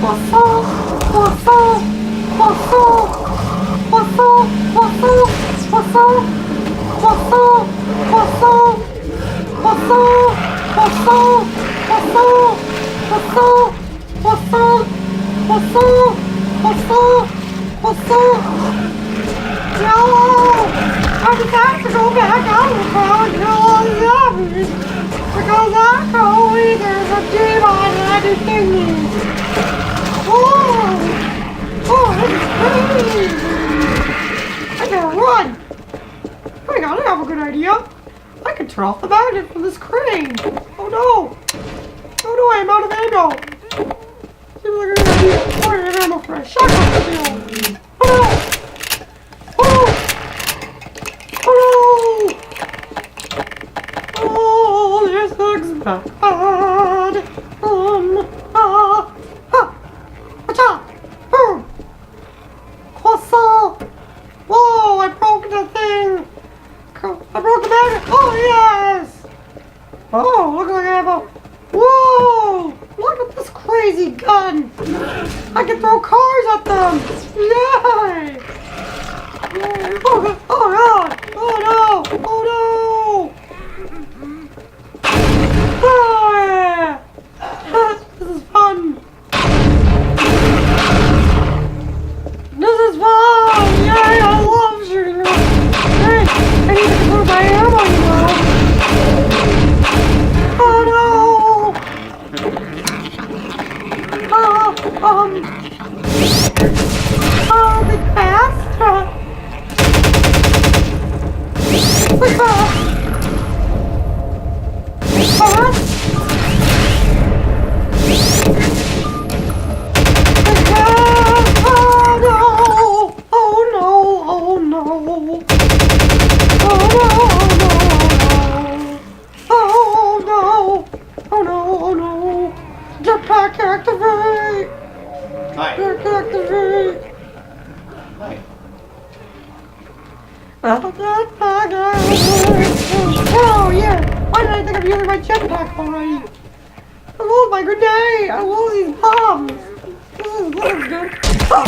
Croissant, croissant, croissant, croissant, croissant, croissant, croissant, croissant, croissant, croissant, croissant, croissant, croissant, croissant, croissant, croissant. No! I just have to go back out of the crowd and tell all the others. Because I know Wheezer's a demon and I do thingies. Whoa! Oh, this is crazy! I gotta run! Hang on, I have a good idea. I can turn off the magnet from this crane. Oh no! Oh no, I'm out of ammo! Seems like I'm gonna need plenty of ammo for a shotgun still. Oh no! Oh! Oh! Oh, this looks bad. Acha! Croissant! Whoa, I broke the thing! I broke the magnet! Oh, yes! Oh, look like I have a... Whoa! Look at this crazy gun! I can throw cars at them! Yay! Yay! Oh, God! Oh, God! Oh, no! Oh, no! Oh, yeah! This is fun! This is fun! Yay! I love shooting them! Hey, I need to control my ammo, you know! Oh, no! Oh, think fast! Think fast! Fast! Oh no! Oh no! Oh no! Oh no! Oh no! Oh no! Oh no! Jetpack activate! Hi. Jetpack activate! Hi. Jetpack activate! Oh yeah! Why did I think of using my jetpack already? Oh my good day! I love these bombs! This is good. Oh.